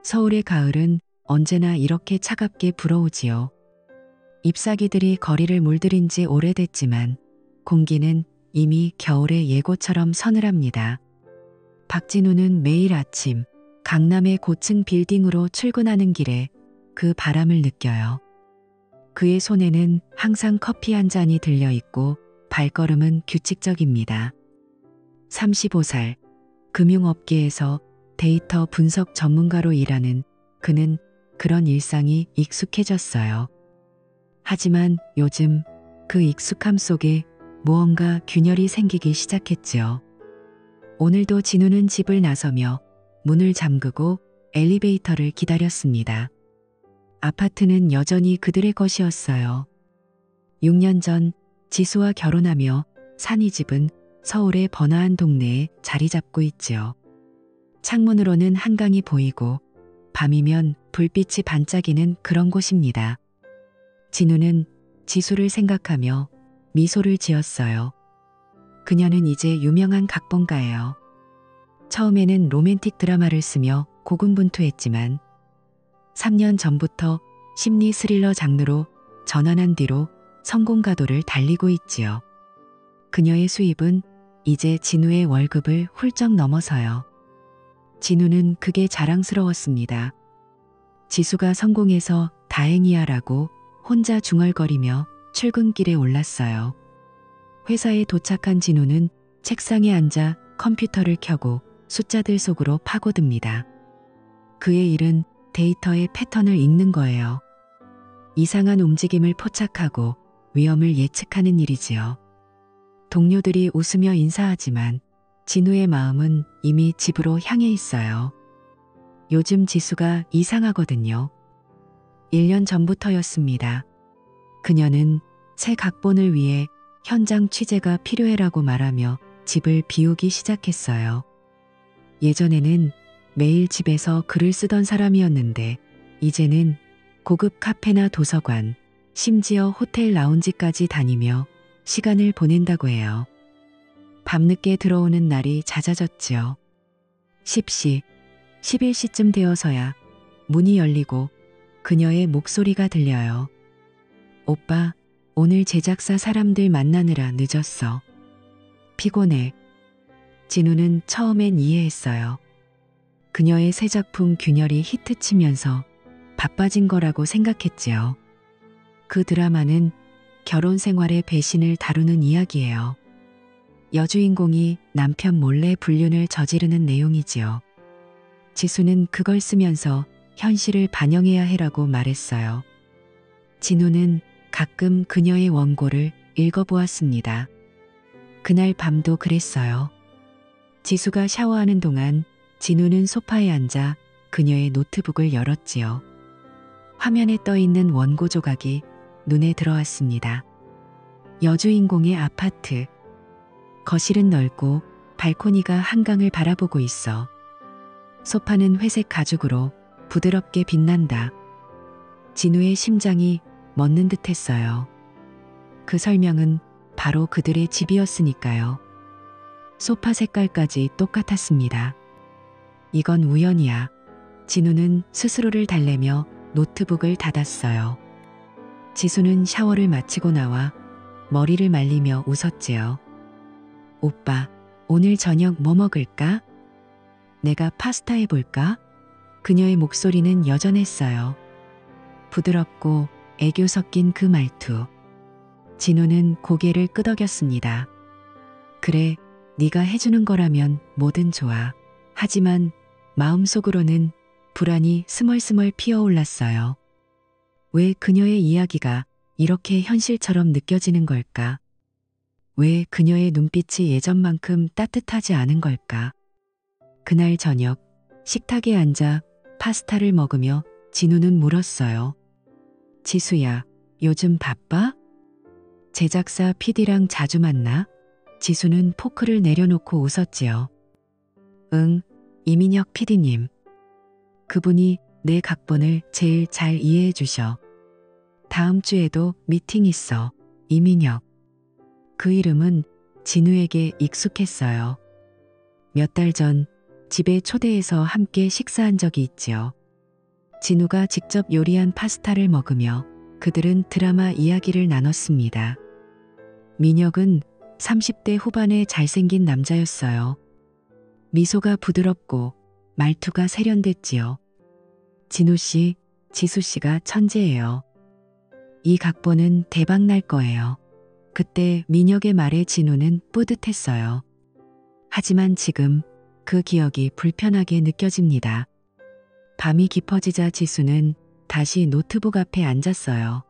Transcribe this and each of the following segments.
서울의 가을은 언제나 이렇게 차갑게 불어오지요. 잎사귀들이 거리를 물들인 지 오래됐지만 공기는 이미 겨울의 예고처럼 서늘합니다. 박진우는 매일 아침 강남의 고층 빌딩으로 출근하는 길에 그 바람을 느껴요. 그의 손에는 항상 커피 한 잔이 들려 있고 발걸음은 규칙적입니다. 35살, 금융업계에서 데이터 분석 전문가로 일하는 그는 그런 일상이 익숙해졌어요. 하지만 요즘 그 익숙함 속에 무언가 균열이 생기기 시작했지요. 오늘도 진우는 집을 나서며 문을 잠그고 엘리베이터를 기다렸습니다. 아파트는 여전히 그들의 것이었어요. 6년 전 지수와 결혼하며 산 이 집은 서울의 번화한 동네에 자리 잡고 있지요. 창문으로는 한강이 보이고 밤이면 불빛이 반짝이는 그런 곳입니다. 진우는 지수를 생각하며 미소를 지었어요. 그녀는 이제 유명한 각본가예요. 처음에는 로맨틱 드라마를 쓰며 고군분투했지만 3년 전부터 심리 스릴러 장르로 전환한 뒤로 성공가도를 달리고 있지요. 그녀의 수입은 이제 진우의 월급을 훌쩍 넘어서요. 진우는 그게 자랑스러웠습니다. 지수가 성공해서 다행이야라고 혼자 중얼거리며 출근길에 올랐어요. 회사에 도착한 진우는 책상에 앉아 컴퓨터를 켜고 숫자들 속으로 파고듭니다. 그의 일은 데이터의 패턴을 읽는 거예요. 이상한 움직임을 포착하고 위험을 예측하는 일이지요. 동료들이 웃으며 인사하지만 진우의 마음은 이미 집으로 향해 있어요. 요즘 지수가 이상하거든요. 1년 전부터였습니다. 그녀는 새 각본을 위해 현장 취재가 필요해라고 말하며 집을 비우기 시작했어요. 예전에는 매일 집에서 글을 쓰던 사람이었는데 이제는 고급 카페나 도서관, 심지어 호텔 라운지까지 다니며 시간을 보낸다고 해요. 밤늦게 들어오는 날이 잦아졌지요. 10시, 11시쯤 되어서야 문이 열리고 그녀의 목소리가 들려요. 오빠, 오늘 제작사 사람들 만나느라 늦었어. 피곤해. 진우는 처음엔 이해했어요. 그녀의 새 작품 균열이 히트치면서 바빠진 거라고 생각했지요. 그 드라마는 결혼 생활의 배신을 다루는 이야기예요. 여주인공이 남편 몰래 불륜을 저지르는 내용이지요. 지수는 그걸 쓰면서 현실을 반영해야 해라고 말했어요. 진우는 가끔 그녀의 원고를 읽어보았습니다. 그날 밤도 그랬어요. 지수가 샤워하는 동안 진우는 소파에 앉아 그녀의 노트북을 열었지요. 화면에 떠있는 원고 조각이 눈에 들어왔습니다. 여주인공의 아파트. 거실은 넓고 발코니가 한강을 바라보고 있어. 소파는 회색 가죽으로 부드럽게 빛난다. 진우의 심장이 멎는 듯했어요. 그 설명은 바로 그들의 집이었으니까요. 소파 색깔까지 똑같았습니다. 이건 우연이야. 진우는 스스로를 달래며 노트북을 닫았어요. 지수는 샤워를 마치고 나와 머리를 말리며 웃었지요. 오빠, 오늘 저녁 뭐 먹을까? 내가 파스타 해볼까? 그녀의 목소리는 여전했어요. 부드럽고 애교 섞인 그 말투. 진우는 고개를 끄덕였습니다. 그래, 네가 해주는 거라면 뭐든 좋아. 하지만 마음속으로는 불안이 스멀스멀 피어올랐어요. 왜 그녀의 이야기가 이렇게 현실처럼 느껴지는 걸까? 왜 그녀의 눈빛이 예전만큼 따뜻하지 않은 걸까? 그날 저녁 식탁에 앉아 파스타를 먹으며 진우는 물었어요. 지수야, 요즘 바빠? 제작사 PD랑 자주 만나? 지수는 포크를 내려놓고 웃었지요. 응, 이민혁 PD님. 그분이 내 각본을 제일 잘 이해해 주셔. 다음 주에도 미팅 있어. 이민혁. 그 이름은 진우에게 익숙했어요. 몇 달 전 집에 초대해서 함께 식사한 적이 있지요. 진우가 직접 요리한 파스타를 먹으며 그들은 드라마 이야기를 나눴습니다. 민혁은 30대 후반의 잘생긴 남자였어요. 미소가 부드럽고 말투가 세련됐지요. 진우 씨, 지수 씨가 천재예요. 이 각본은 대박 날 거예요. 그때 민혁의 말에 진우는 뿌듯했어요. 하지만 지금 그 기억이 불편하게 느껴집니다. 밤이 깊어지자 지수는 다시 노트북 앞에 앉았어요.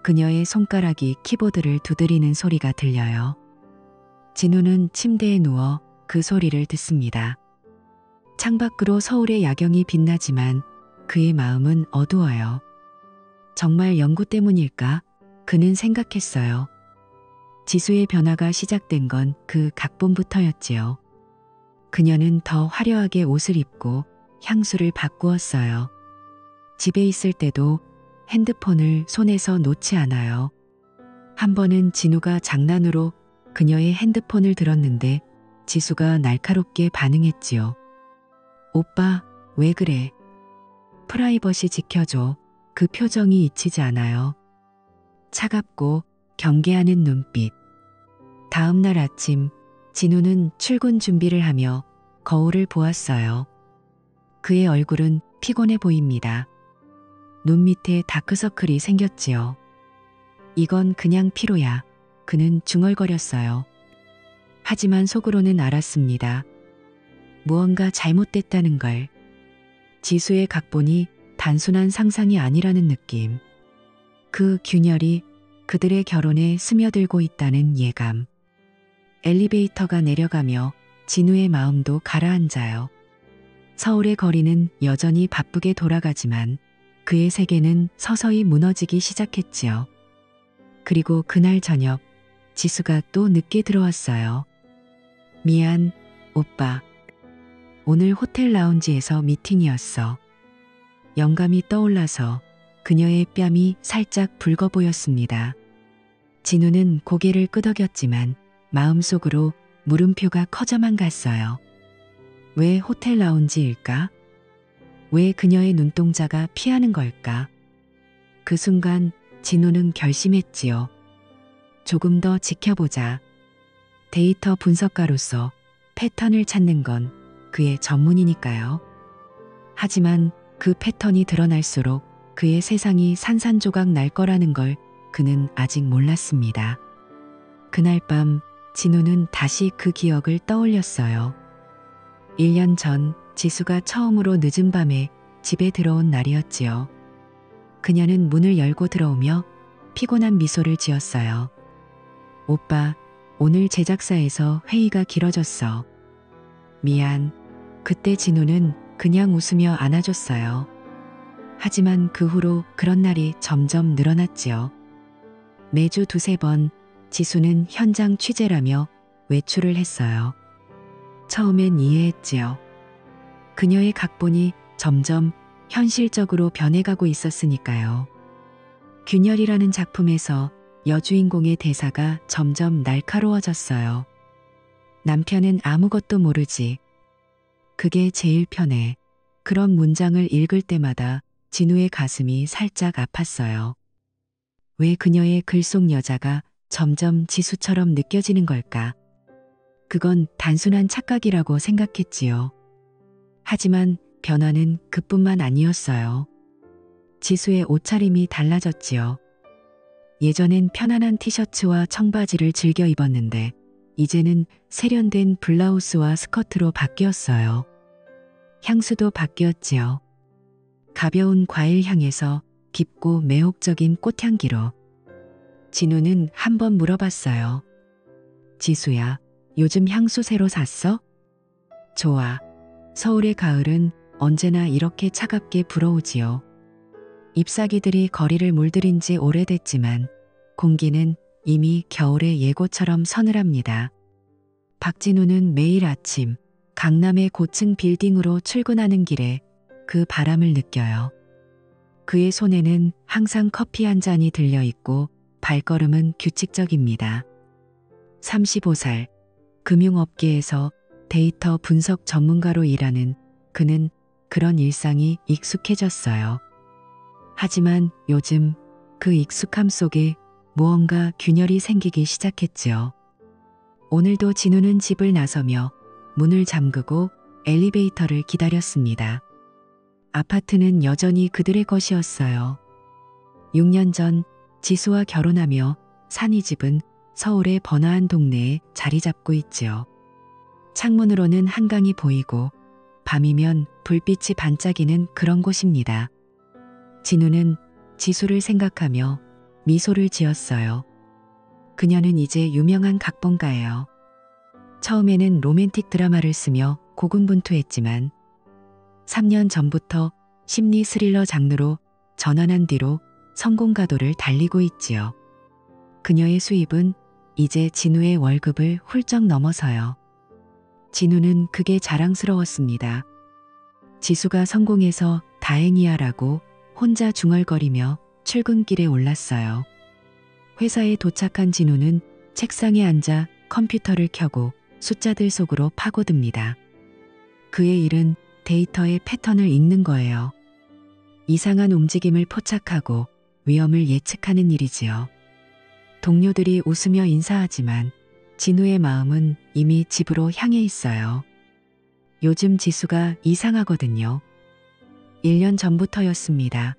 그녀의 손가락이 키보드를 두드리는 소리가 들려요. 진우는 침대에 누워 그 소리를 듣습니다. 창밖으로 서울의 야경이 빛나지만 그의 마음은 어두워요. 정말 연구 때문일까? 그는 생각했어요. 지수의 변화가 시작된 건 그 각본부터였지요. 그녀는 더 화려하게 옷을 입고 향수를 바꾸었어요. 집에 있을 때도 핸드폰을 손에서 놓지 않아요. 한 번은 진우가 장난으로 그녀의 핸드폰을 들었는데 지수가 날카롭게 반응했지요. 오빠, 왜 그래? 프라이버시 지켜줘. 그 표정이 잊히지 않아요. 차갑고 경계하는 눈빛. 다음 날 아침, 진우는 출근 준비를 하며 거울을 보았어요. 그의 얼굴은 피곤해 보입니다. 눈 밑에 다크서클이 생겼지요. 이건 그냥 피로야. 그는 중얼거렸어요. 하지만 속으로는 알았습니다. 무언가 잘못됐다는 걸. 지수의 각본이 단순한 상상이 아니라는 느낌. 그 균열이 그들의 결혼에 스며들고 있다는 예감. 엘리베이터가 내려가며 진우의 마음도 가라앉아요. 서울의 거리는 여전히 바쁘게 돌아가지만 그의 세계는 서서히 무너지기 시작했지요. 그리고 그날 저녁 지수가 또 늦게 들어왔어요. 미안, 오빠. 오늘 호텔 라운지에서 미팅이었어. 영감이 떠올라서 그녀의 뺨이 살짝 붉어 보였습니다. 진우는 고개를 끄덕였지만 마음속으로 물음표가 커져만 갔어요. 왜 호텔 라운지일까? 왜 그녀의 눈동자가 피하는 걸까? 그 순간 진우는 결심했지요. 조금 더 지켜보자. 데이터 분석가로서 패턴을 찾는 건 그의 전문이니까요. 하지만 그 패턴이 드러날수록 그의 세상이 산산조각 날 거라는 걸 그는 아직 몰랐습니다. 그날 밤 진우는 다시 그 기억을 떠올렸어요. 1년 전 지수가 처음으로 늦은 밤에 집에 들어온 날이었지요. 그녀는 문을 열고 들어오며 피곤한 미소를 지었어요. 오빠, 오늘 제작사에서 회의가 길어졌어. 미안. 그때 진우는 그냥 웃으며 안아줬어요. 하지만 그 후로 그런 날이 점점 늘어났지요. 매주 두세 번 지수는 현장 취재라며 외출을 했어요. 처음엔 이해했지요. 그녀의 각본이 점점 현실적으로 변해가고 있었으니까요. 균열이라는 작품에서 여주인공의 대사가 점점 날카로워졌어요. 남편은 아무것도 모르지. 그게 제일 편해. 그런 문장을 읽을 때마다 진우의 가슴이 살짝 아팠어요. 왜 그녀의 글 속 여자가 점점 지수처럼 느껴지는 걸까? 그건 단순한 착각이라고 생각했지요. 하지만 변화는 그뿐만 아니었어요. 지수의 옷차림이 달라졌지요. 예전엔 편안한 티셔츠와 청바지를 즐겨 입었는데 이제는 세련된 블라우스와 스커트로 바뀌었어요. 향수도 바뀌었지요. 가벼운 과일 향에서 깊고 매혹적인 꽃향기로. 진우는 한 번 물어봤어요. 지수야, 요즘 향수 새로 샀어? 좋아. 서울의 가을은 언제나 이렇게 차갑게 불어오지요. 잎사귀들이 거리를 물들인 지 오래됐지만 공기는 이미 겨울의 예고처럼 서늘합니다. 박진우는 매일 아침 강남의 고층 빌딩으로 출근하는 길에 그 바람을 느껴요. 그의 손에는 항상 커피 한 잔이 들려있고 발걸음은 규칙적입니다. 35살, 금융업계에서 데이터 분석 전문가로 일하는 그는 그런 일상이 익숙해졌어요. 하지만 요즘 그 익숙함 속에 무언가 균열이 생기기 시작했지요. 오늘도 진우는 집을 나서며 문을 잠그고 엘리베이터를 기다렸습니다. 아파트는 여전히 그들의 것이었어요. 6년 전 지수와 결혼하며 산 이 집은 서울의 번화한 동네에 자리 잡고 있지요. 창문으로는 한강이 보이고 밤이면 불빛이 반짝이는 그런 곳입니다. 진우는 지수를 생각하며 미소를 지었어요. 그녀는 이제 유명한 각본가예요. 처음에는 로맨틱 드라마를 쓰며 고군분투했지만 3년 전부터 심리 스릴러 장르로 전환한 뒤로 성공가도를 달리고 있지요. 그녀의 수입은 이제 진우의 월급을 훌쩍 넘어서요. 진우는 그게 자랑스러웠습니다. 지수가 성공해서 다행이야라고 혼자 중얼거리며 출근길에 올랐어요. 회사에 도착한 진우는 책상에 앉아 컴퓨터를 켜고 숫자들 속으로 파고듭니다. 그의 일은 데이터의 패턴을 읽는 거예요. 이상한 움직임을 포착하고 위험을 예측하는 일이지요. 동료들이 웃으며 인사하지만 진우의 마음은 이미 집으로 향해 있어요. 요즘 지수가 이상하거든요. 1년 전부터였습니다.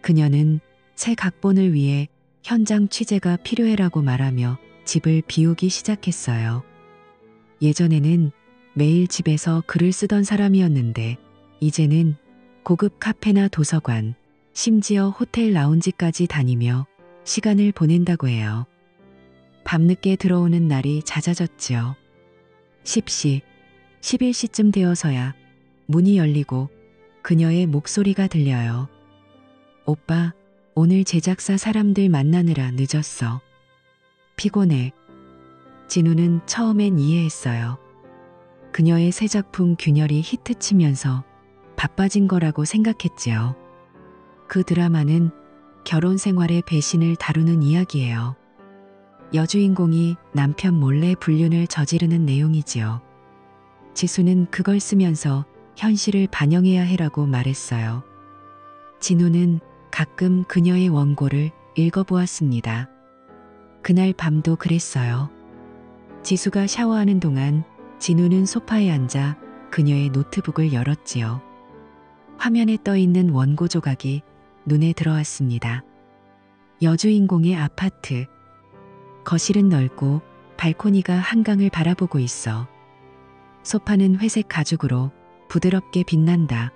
그녀는 새 각본을 위해 현장 취재가 필요해라고 말하며 집을 비우기 시작했어요. 예전에는 매일 집에서 글을 쓰던 사람이었는데 이제는 고급 카페나 도서관, 심지어 호텔 라운지까지 다니며 시간을 보낸다고 해요. 밤늦게 들어오는 날이 잦아졌지요. 10시, 11시쯤 되어서야 문이 열리고 그녀의 목소리가 들려요. 오빠, 오늘 제작사 사람들 만나느라 늦었어. 피곤해. 진우는 처음엔 이해했어요. 그녀의 새 작품 균열이 히트치면서 바빠진 거라고 생각했지요. 그 드라마는 결혼 생활의 배신을 다루는 이야기예요. 여주인공이 남편 몰래 불륜을 저지르는 내용이지요. 지수는 그걸 쓰면서 현실을 반영해야 해라고 말했어요. 진우는 가끔 그녀의 원고를 읽어보았습니다. 그날 밤도 그랬어요. 지수가 샤워하는 동안 진우는 소파에 앉아 그녀의 노트북을 열었지요. 화면에 떠있는 원고 조각이 눈에 들어왔습니다. 여주인공의 아파트. 거실은 넓고 발코니가 한강을 바라보고 있어. 소파는 회색 가죽으로 부드럽게 빛난다.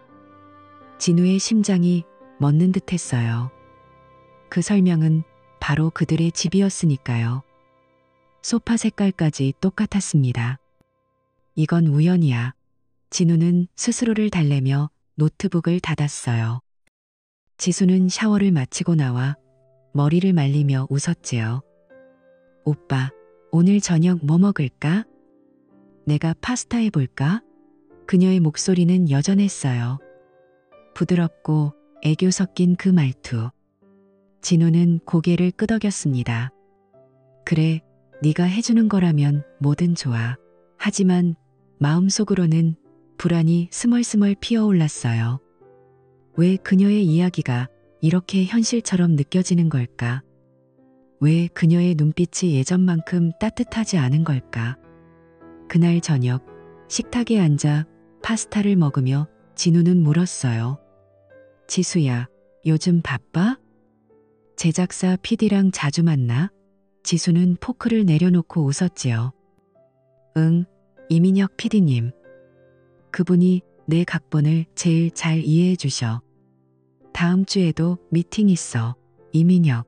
진우의 심장이 멎는 듯했어요. 그 설명은 바로 그들의 집이었으니까요. 소파 색깔까지 똑같았습니다. 이건 우연이야. 진우는 스스로를 달래며 노트북을 닫았어요. 지수는 샤워를 마치고 나와 머리를 말리며 웃었지요. 오빠, 오늘 저녁 뭐 먹을까? 내가 파스타 해볼까? 그녀의 목소리는 여전했어요. 부드럽고 애교 섞인 그 말투. 진우는 고개를 끄덕였습니다. 그래, 네가 해주는 거라면 뭐든 좋아. 하지만 마음속으로는 불안이 스멀스멀 피어올랐어요. 왜 그녀의 이야기가 이렇게 현실처럼 느껴지는 걸까? 왜 그녀의 눈빛이 예전만큼 따뜻하지 않은 걸까? 그날 저녁 식탁에 앉아 파스타를 먹으며 진우는 물었어요. 지수야, 요즘 바빠? 제작사 PD랑 자주 만나? 지수는 포크를 내려놓고 웃었지요. 응, 이민혁 PD님. 그분이 내 각본을 제일 잘 이해해 주셔. 다음 주에도 미팅 있어. 이민혁.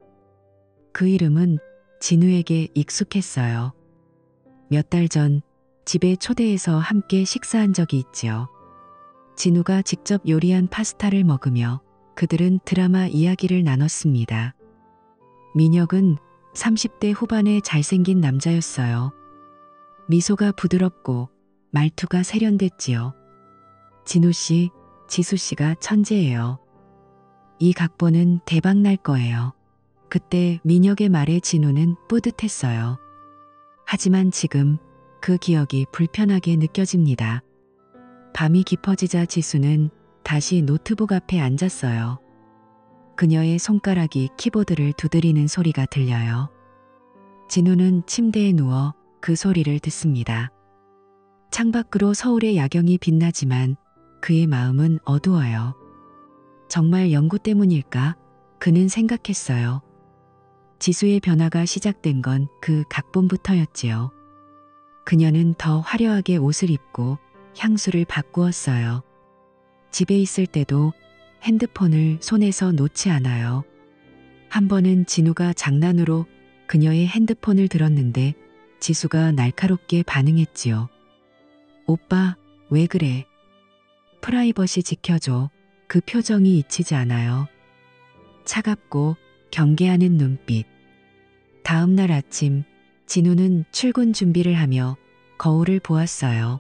그 이름은 진우에게 익숙했어요. 몇 달 전 집에 초대해서 함께 식사한 적이 있지요. 진우가 직접 요리한 파스타를 먹으며 그들은 드라마 이야기를 나눴습니다. 민혁은 30대 후반의 잘생긴 남자였어요. 미소가 부드럽고 말투가 세련됐지요. 진우 씨, 지수 씨가 천재예요. 이 각본은 대박 날 거예요. 그때 민혁의 말에 진우는 뿌듯했어요. 하지만 지금 그 기억이 불편하게 느껴집니다. 밤이 깊어지자 지수는 다시 노트북 앞에 앉았어요. 그녀의 손가락이 키보드를 두드리는 소리가 들려요. 진우는 침대에 누워 그 소리를 듣습니다. 창밖으로 서울의 야경이 빛나지만 그의 마음은 어두워요. 정말 연구 때문일까? 그는 생각했어요. 지수의 변화가 시작된 건 그 각본부터였지요. 그녀는 더 화려하게 옷을 입고 향수를 바꾸었어요. 집에 있을 때도 핸드폰을 손에서 놓지 않아요. 한 번은 진우가 장난으로 그녀의 핸드폰을 들었는데 지수가 날카롭게 반응했지요. 오빠, 왜 그래? 프라이버시 지켜줘. 그 표정이 잊히지 않아요. 차갑고 경계하는 눈빛. 다음 날 아침, 진우는 출근 준비를 하며 거울을 보았어요.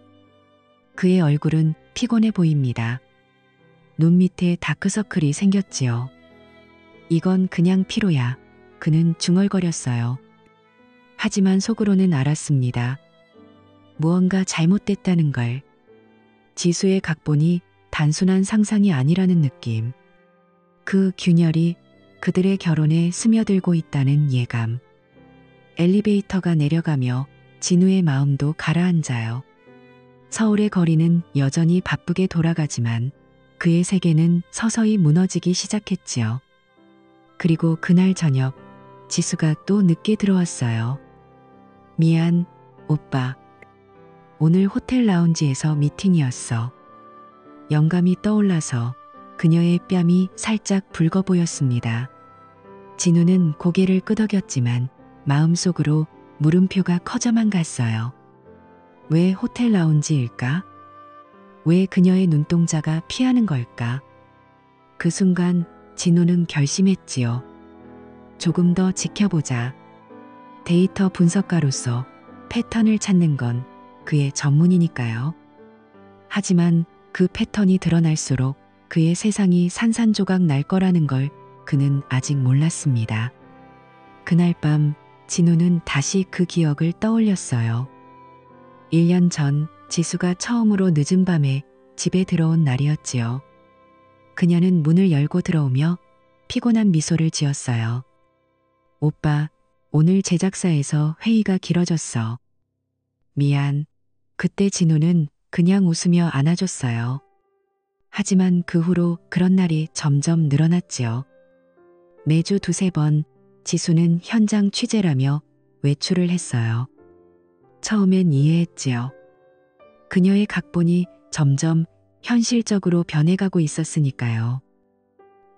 그의 얼굴은 피곤해 보입니다. 눈 밑에 다크서클이 생겼지요. 이건 그냥 피로야. 그는 중얼거렸어요. 하지만 속으로는 알았습니다. 무언가 잘못됐다는 걸. 지수의 각본이 단순한 상상이 아니라는 느낌. 그 균열이 그들의 결혼에 스며들고 있다는 예감. 엘리베이터가 내려가며 진우의 마음도 가라앉아요. 서울의 거리는 여전히 바쁘게 돌아가지만 그의 세계는 서서히 무너지기 시작했지요. 그리고 그날 저녁 지수가 또 늦게 들어왔어요. 미안, 오빠. 오늘 호텔 라운지에서 미팅이었어. 영감이 떠올라서 그녀의 뺨이 살짝 붉어 보였습니다. 진우는 고개를 끄덕였지만 마음속으로 물음표가 커져만 갔어요. 왜 호텔 라운지일까? 왜 그녀의 눈동자가 피하는 걸까? 그 순간 진우는 결심했지요. 조금 더 지켜보자. 데이터 분석가로서 패턴을 찾는 건 그의 전문이니까요. 하지만 그 패턴이 드러날수록 그의 세상이 산산조각 날 거라는 걸 그는 아직 몰랐습니다. 그날 밤 진우는 다시 그 기억을 떠올렸어요. 1년 전 지수가 처음으로 늦은 밤에 집에 들어온 날이었지요. 그녀는 문을 열고 들어오며 피곤한 미소를 지었어요. 오빠, 오늘 제작사에서 회의가 길어졌어. 미안. 그때 진우는 그냥 웃으며 안아줬어요. 하지만 그 후로 그런 날이 점점 늘어났지요. 매주 두세 번 지수는 현장 취재라며 외출을 했어요. 처음엔 이해했지요. 그녀의 각본이 점점 현실적으로 변해가고 있었으니까요.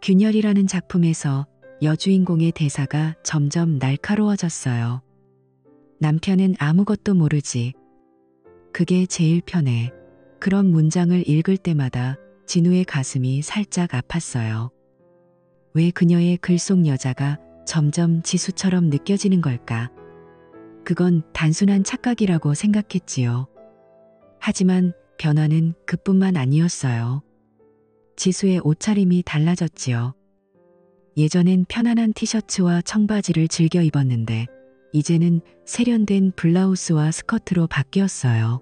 균열이라는 작품에서 여주인공의 대사가 점점 날카로워졌어요. 남편은 아무것도 모르지. 그게 제일 편해. 그런 문장을 읽을 때마다 진우의 가슴이 살짝 아팠어요. 왜 그녀의 글 속 여자가 점점 지수처럼 느껴지는 걸까? 그건 단순한 착각이라고 생각했지요. 하지만 변화는 그뿐만 아니었어요. 지수의 옷차림이 달라졌지요. 예전엔 편안한 티셔츠와 청바지를 즐겨 입었는데 이제는 세련된 블라우스와 스커트로 바뀌었어요.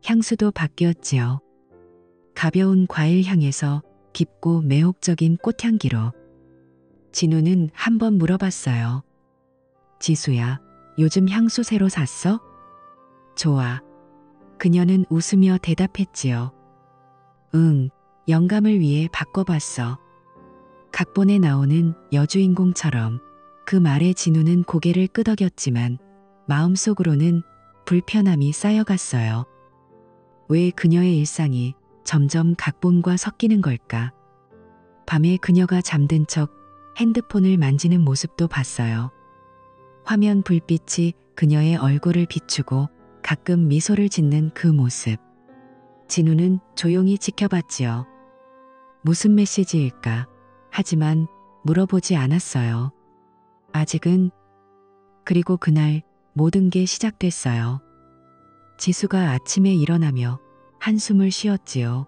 향수도 바뀌었지요. 가벼운 과일 향에서 깊고 매혹적인 꽃향기로. 진우는 한 번 물어봤어요. 지수야, 요즘 향수 새로 샀어? 좋아. 그녀는 웃으며 대답했지요. 응, 영감을 위해 바꿔봤어. 각본에 나오는 여주인공처럼. 그 말에 진우는 고개를 끄덕였지만 마음속으로는 불편함이 쌓여갔어요. 왜 그녀의 일상이 점점 각본과 섞이는 걸까? 밤에 그녀가 잠든 척 핸드폰을 만지는 모습도 봤어요. 화면 불빛이 그녀의 얼굴을 비추고 가끔 미소를 짓는 그 모습. 진우는 조용히 지켜봤지요. 무슨 메시지일까? 하지만 물어보지 않았어요. 아직은. 그리고 그날 모든 게 시작됐어요. 지수가 아침에 일어나며 한숨을 쉬었지요.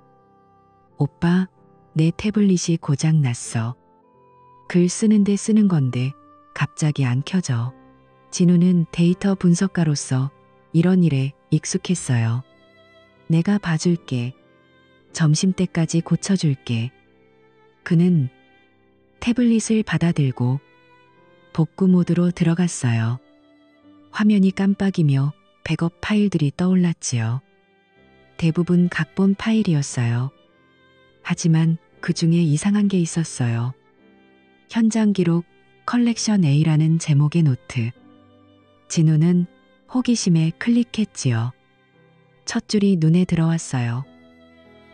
오빠, 내 태블릿이 고장 났어. 글 쓰는데 쓰는 건데 갑자기 안 켜져. 진우는 데이터 분석가로서 이런 일에 익숙했어요. 내가 봐줄게. 점심때까지 고쳐줄게. 그는 태블릿을 받아들고 복구 모드로 들어갔어요. 화면이 깜빡이며 백업 파일들이 떠올랐지요. 대부분 각본 파일이었어요. 하지만 그 중에 이상한 게 있었어요. 현장 기록 컬렉션 A라는 제목의 노트. 진우는 호기심에 클릭했지요. 첫 줄이 눈에 들어왔어요.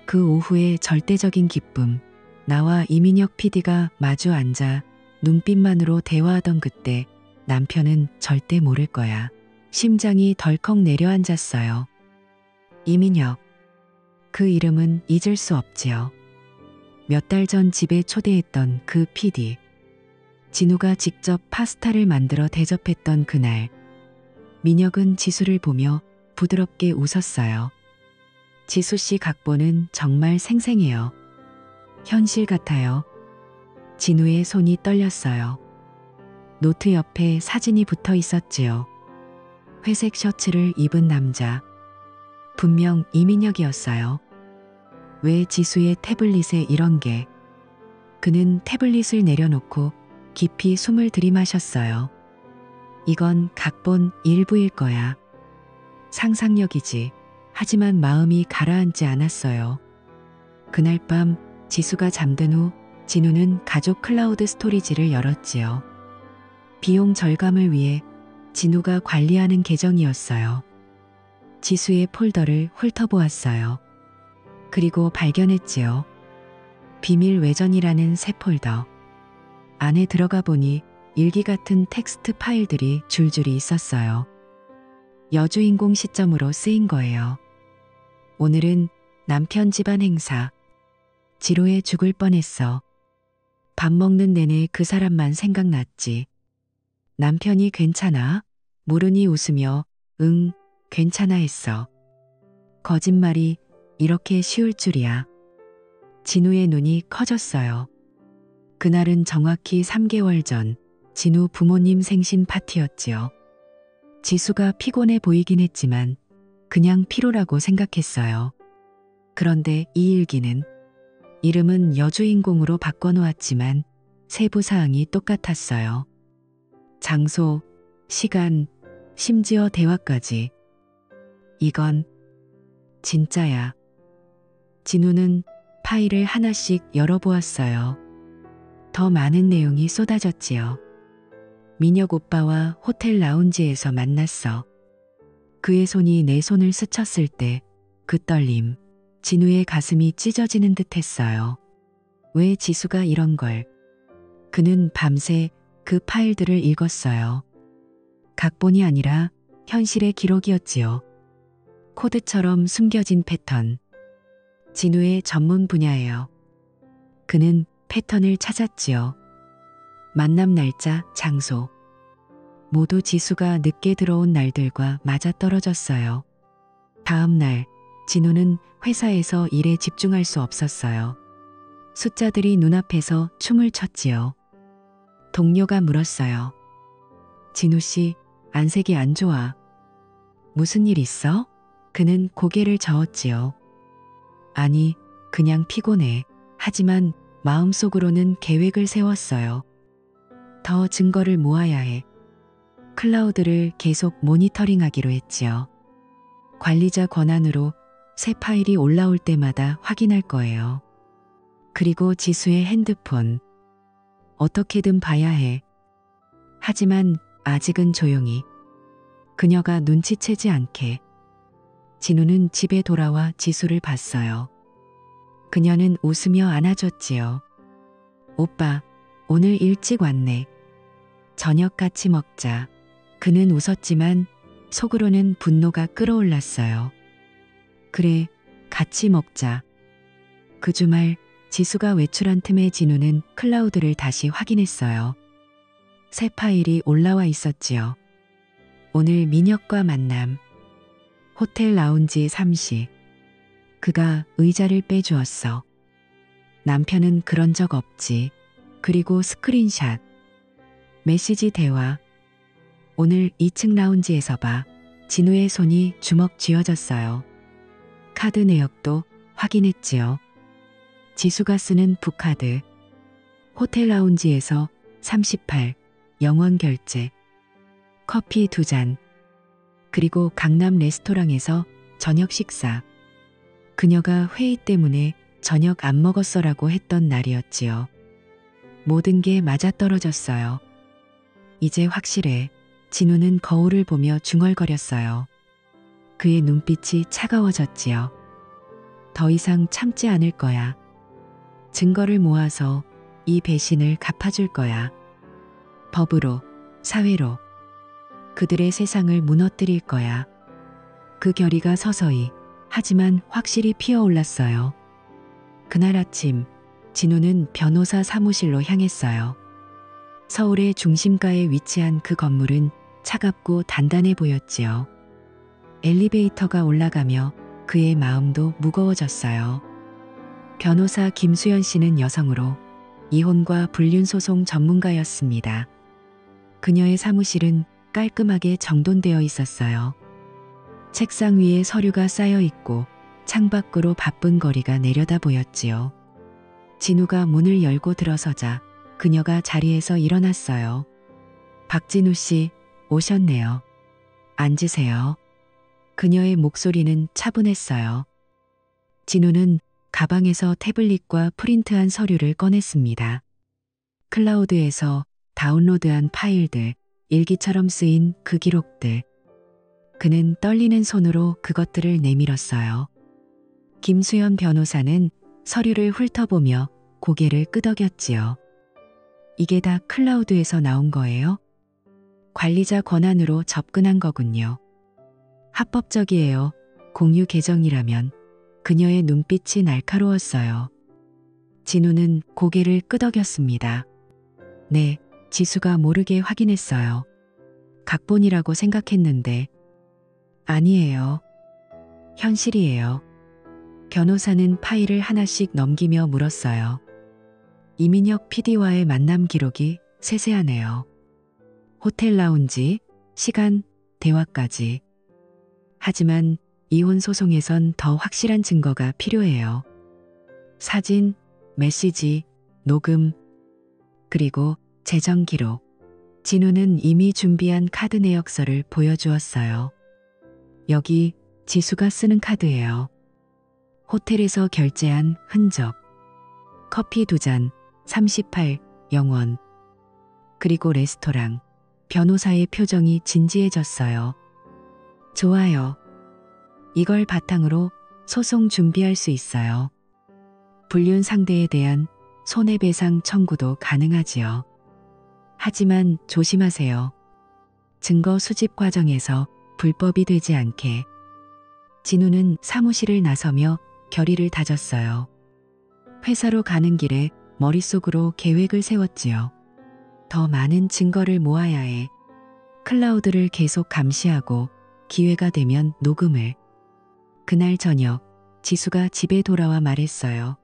그 오후의 절대적인 기쁨. 나와 이민혁 PD가 마주 앉아 눈빛만으로 대화하던 그때 남편은 절대 모를 거야. 심장이 덜컥 내려앉았어요. 이민혁. 그 이름은 잊을 수 없지요. 몇 달 전 집에 초대했던 그 PD. 진우가 직접 파스타를 만들어 대접했던 그날. 민혁은 지수를 보며 부드럽게 웃었어요. 지수 씨 각본은 정말 생생해요. 현실 같아요. 진우의 손이 떨렸어요. 노트 옆에 사진이 붙어 있었지요. 회색 셔츠를 입은 남자. 분명 이민혁이었어요. 왜 지수의 태블릿에 이런 게? 그는 태블릿을 내려놓고 깊이 숨을 들이마셨어요. 이건 각본 일부일 거야. 상상력이지. 하지만 마음이 가라앉지 않았어요. 그날 밤 지수가 잠든 후 진우는 가족 클라우드 스토리지를 열었지요. 비용 절감을 위해 진우가 관리하는 계정이었어요. 지수의 폴더를 훑어보았어요. 그리고 발견했지요. 비밀 외전이라는 새 폴더. 안에 들어가 보니 일기 같은 텍스트 파일들이 줄줄이 있었어요. 여주인공 시점으로 쓰인 거예요. 오늘은 남편 집안 행사. 지루해 죽을 뻔했어. 밥 먹는 내내 그 사람만 생각났지. 남편이 괜찮아? 물으니 웃으며 응, 괜찮아 했어. 거짓말이 이렇게 쉬울 줄이야. 진우의 눈이 커졌어요. 그날은 정확히 3개월 전 진우 부모님 생신 파티였지요. 지수가 피곤해 보이긴 했지만 그냥 피로라고 생각했어요. 그런데 이 일기는 이름은 여주인공으로 바꿔놓았지만 세부 사항이 똑같았어요. 장소, 시간, 심지어 대화까지. 이건 진짜야. 진우는 파일을 하나씩 열어보았어요. 더 많은 내용이 쏟아졌지요. 민혁 오빠와 호텔 라운지에서 만났어. 그의 손이 내 손을 스쳤을 때 그 떨림, 진우의 가슴이 찢어지는 듯 했어요. 왜 지수가 이런 걸? 그는 밤새 그 파일들을 읽었어요. 각본이 아니라 현실의 기록이었지요. 코드처럼 숨겨진 패턴. 진우의 전문 분야예요. 그는 패턴을 찾았지요. 만남 날짜, 장소. 모두 지수가 늦게 들어온 날들과 맞아떨어졌어요. 다음 날, 진우는 회사에서 일에 집중할 수 없었어요. 숫자들이 눈앞에서 춤을 췄지요. 동료가 물었어요. 진우 씨, 안색이 안 좋아. 무슨 일 있어? 그는 고개를 저었지요. 아니, 그냥 피곤해. 하지만 마음속으로는 계획을 세웠어요. 더 증거를 모아야 해. 클라우드를 계속 모니터링하기로 했지요. 관리자 권한으로 새 파일이 올라올 때마다 확인할 거예요. 그리고 지수의 핸드폰. 어떻게든 봐야 해. 하지만 아직은 조용히. 그녀가 눈치채지 않게. 진우는 집에 돌아와 지수를 봤어요. 그녀는 웃으며 안아줬지요. 오빠, 오늘 일찍 왔네. 저녁 같이 먹자. 그는 웃었지만 속으로는 분노가 끓어올랐어요. 그래, 같이 먹자. 그 주말 지수가 외출한 틈에 진우는 클라우드를 다시 확인했어요. 새 파일이 올라와 있었지요. 오늘 민혁과 만남. 호텔 라운지 3시. 그가 의자를 빼주었어. 남편은 그런 적 없지. 그리고 스크린샷. 메시지 대화. 오늘 2층 라운지에서 봐. 진우의 손이 주먹 쥐어졌어요. 카드 내역도 확인했지요. 지수가 쓰는 북카드, 호텔 라운지에서 38 영원 결제, 커피 2잔, 그리고 강남 레스토랑에서 저녁 식사. 그녀가 회의 때문에 저녁 안 먹었어라고 했던 날이었지요. 모든 게 맞아떨어졌어요. 이제 확실해. 진우는 거울을 보며 중얼거렸어요. 그의 눈빛이 차가워졌지요. 더 이상 참지 않을 거야. 증거를 모아서 이 배신을 갚아줄 거야. 법으로, 사회로. 그들의 세상을 무너뜨릴 거야. 그 결의가 서서히, 하지만 확실히 피어올랐어요. 그날 아침, 진우는 변호사 사무실로 향했어요. 서울의 중심가에 위치한 그 건물은 차갑고 단단해 보였지요. 엘리베이터가 올라가며 그의 마음도 무거워졌어요. 변호사 김수연 씨는 여성으로 이혼과 불륜소송 전문가였습니다. 그녀의 사무실은 깔끔하게 정돈되어 있었어요. 책상 위에 서류가 쌓여 있고 창밖으로 바쁜 거리가 내려다 보였지요. 진우가 문을 열고 들어서자 그녀가 자리에서 일어났어요. 박진우 씨, 오셨네요. 앉으세요. 그녀의 목소리는 차분했어요. 진우는 가방에서 태블릿과 프린트한 서류를 꺼냈습니다. 클라우드에서 다운로드한 파일들, 일기처럼 쓰인 그 기록들. 그는 떨리는 손으로 그것들을 내밀었어요. 김수연 변호사는 서류를 훑어보며 고개를 끄덕였지요. 이게 다 클라우드에서 나온 거예요? 관리자 권한으로 접근한 거군요. 합법적이에요. 공유 계정이라면. 그녀의 눈빛이 날카로웠어요. 진우는 고개를 끄덕였습니다. 네, 지수가 모르게 확인했어요. 각본이라고 생각했는데. 아니에요. 현실이에요. 변호사는 파일을 하나씩 넘기며 물었어요. 이민혁 PD와의 만남 기록이 세세하네요. 호텔 라운지, 시간, 대화까지. 하지만 이혼 소송에선 더 확실한 증거가 필요해요. 사진, 메시지, 녹음, 그리고 재정 기록. 진우는 이미 준비한 카드 내역서를 보여주었어요. 여기 지수가 쓰는 카드예요. 호텔에서 결제한 흔적. 커피 2잔, 38 영원. 그리고 레스토랑. 변호사의 표정이 진지해졌어요. 좋아요. 이걸 바탕으로 소송 준비할 수 있어요. 불륜 상대에 대한 손해배상 청구도 가능하지요. 하지만 조심하세요. 증거 수집 과정에서 불법이 되지 않게. 진우는 사무실을 나서며 결의를 다졌어요. 회사로 가는 길에 머릿속으로 계획을 세웠지요. 더 많은 증거를 모아야 해. 클라우드를 계속 감시하고 기회가 되면 녹음을. 그날 저녁 지수가 집에 돌아와 말했어요.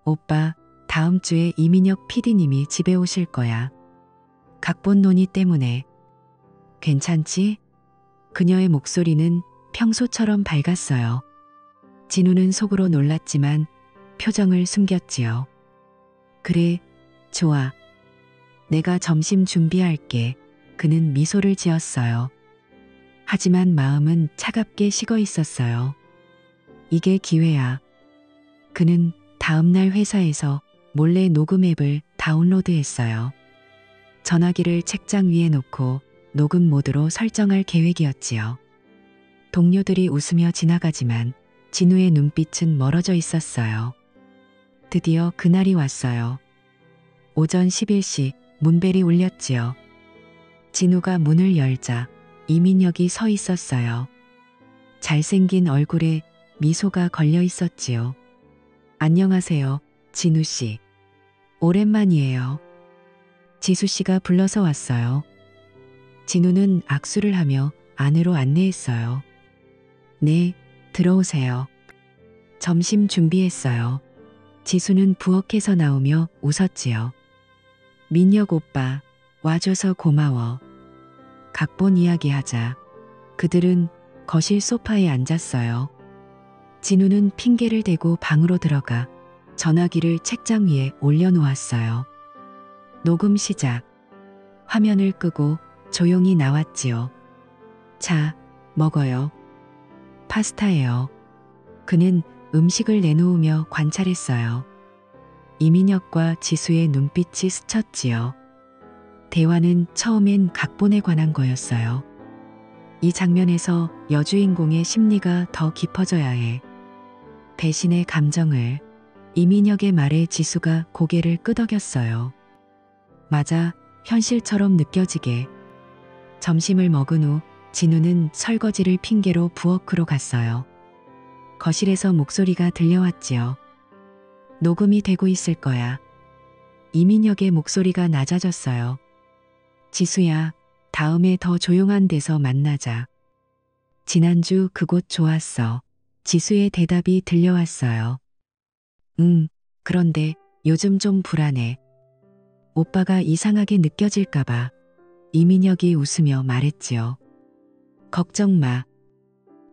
오빠, 다음 주에 이민혁 PD님이 집에 오실 거야. 각본 논의 때문에. 괜찮지? 그녀의 목소리는 평소처럼 밝았어요. 진우는 속으로 놀랐지만 표정을 숨겼지요. 그래, 좋아. 내가 점심 준비할게. 그는 미소를 지었어요. 하지만 마음은 차갑게 식어 있었어요. 이게 기회야. 그는 다음날 회사에서 몰래 녹음 앱을 다운로드했어요. 전화기를 책장 위에 놓고 녹음 모드로 설정할 계획이었지요. 동료들이 웃으며 지나가지만 진우의 눈빛은 멀어져 있었어요. 드디어 그날이 왔어요. 오전 11시 문벨이 울렸지요. 진우가 문을 열자 이민혁이 서 있었어요. 잘생긴 얼굴에 미소가 걸려 있었지요. 안녕하세요, 진우 씨. 오랜만이에요. 지수 씨가 불러서 왔어요. 진우는 악수를 하며 안으로 안내했어요. 네, 들어오세요. 점심 준비했어요. 지수는 부엌에서 나오며 웃었지요. 민혁 오빠, 와줘서 고마워. 각본 이야기하자. 그들은 거실 소파에 앉았어요. 진우는 핑계를 대고 방으로 들어가 전화기를 책장 위에 올려놓았어요. 녹음 시작. 화면을 끄고 조용히 나왔지요. 자, 먹어요. 파스타예요. 그는 음식을 내놓으며 관찰했어요. 이민혁과 지수의 눈빛이 스쳤지요. 대화는 처음엔 각본에 관한 거였어요. 이 장면에서 여주인공의 심리가 더 깊어져야 해. 배신의 감정을. 이민혁의 말에 지수가 고개를 끄덕였어요. 맞아, 현실처럼 느껴지게. 점심을 먹은 후 진우는 설거지를 핑계로 부엌으로 갔어요. 거실에서 목소리가 들려왔지요. 녹음이 되고 있을 거야. 이민혁의 목소리가 낮아졌어요. 지수야, 다음에 더 조용한 데서 만나자. 지난주 그곳 좋았어. 지수의 대답이 들려왔어요. 그런데 요즘 좀 불안해. 오빠가 이상하게 느껴질까봐. 이민혁이 웃으며 말했지요. 걱정 마.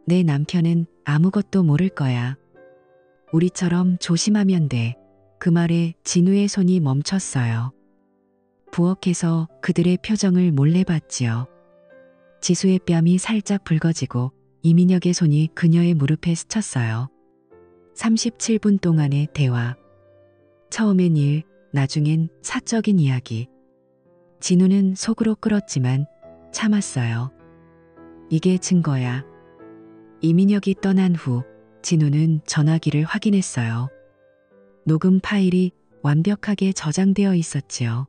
내 남편은 아무것도 모를 거야. 우리처럼 조심하면 돼. 그 말에 진우의 손이 멈췄어요. 부엌에서 그들의 표정을 몰래 봤지요. 지수의 뺨이 살짝 붉어지고 이민혁의 손이 그녀의 무릎에 스쳤어요. 37분 동안의 대화. 처음엔 일, 나중엔 사적인 이야기. 진우는 속으로 끓었지만 참았어요. 이게 증거야. 이민혁이 떠난 후 진우는 전화기를 확인했어요. 녹음 파일이 완벽하게 저장되어 있었지요.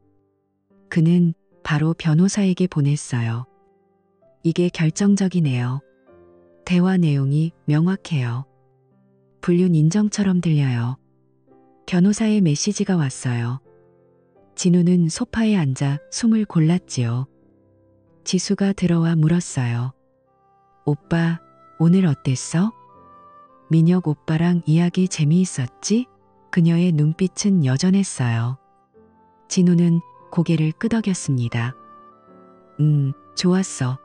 그는 바로 변호사에게 보냈어요. 이게 결정적이네요. 대화 내용이 명확해요. 불륜 인정처럼 들려요. 변호사의 메시지가 왔어요. 진우는 소파에 앉아 숨을 골랐지요. 지수가 들어와 물었어요. 오빠, 오늘 어땠어? 민혁 오빠랑 이야기 재미있었지? 그녀의 눈빛은 여전했어요. 진우는 고개를 끄덕였습니다. 좋았어.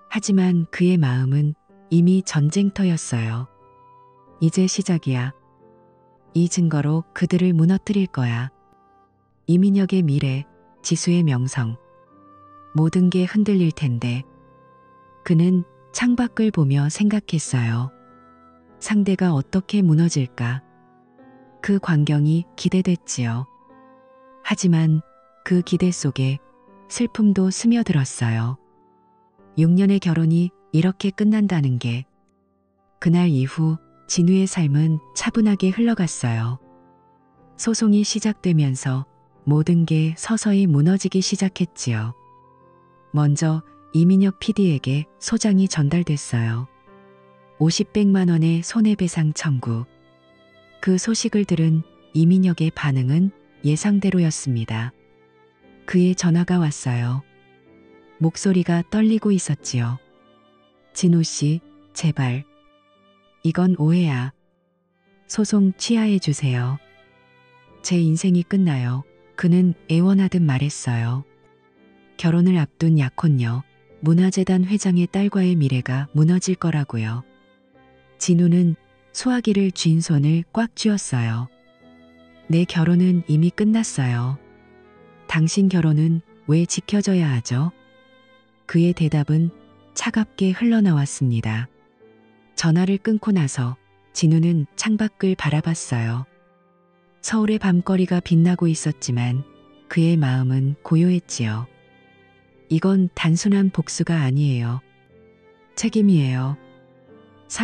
하지만 그의 마음은 이미 전쟁터였어요. 이제 시작이야. 이 증거로 그들을 무너뜨릴 거야. 이민혁의 미래, 지수의 명성. 모든 게 흔들릴 텐데. 그는 창밖을 보며 생각했어요. 상대가 어떻게 무너질까? 그 광경이 기대됐지요. 하지만 그 기대 속에 슬픔도 스며들었어요. 6년의 결혼이 이렇게 끝난다는 게. 그날 이후 진우의 삶은 차분하게 흘러갔어요. 소송이 시작되면서 모든 게 서서히 무너지기 시작했지요. 먼저 이민혁 PD에게 소장이 전달됐어요. 50-100만 원의 손해배상 청구. 그 소식을 들은 이민혁의 반응은 예상대로였습니다. 그의 전화가 왔어요. 목소리가 떨리고 있었지요. 진우 씨, 제발. 이건 오해야. 소송 취하해 주세요. 제 인생이 끝나요. 그는 애원하듯 말했어요. 결혼을 앞둔 약혼녀, 문화재단 회장의 딸과의 미래가 무너질 거라고요. 진우는 수화기를 쥔 손을 꽉 쥐었어요. 내 결혼은 이미 끝났어요. 당신 결혼은 왜 지켜져야 하죠? 그의 대답은 차갑게 흘러나왔습니다. 전화를 끊고 나서 진우는 창밖을 바라봤어요. 서울의 밤거리가 빛나고 있었지만 그의 마음은 고요했지요. 이건 단순한 복수가 아니에요. 책임이에요.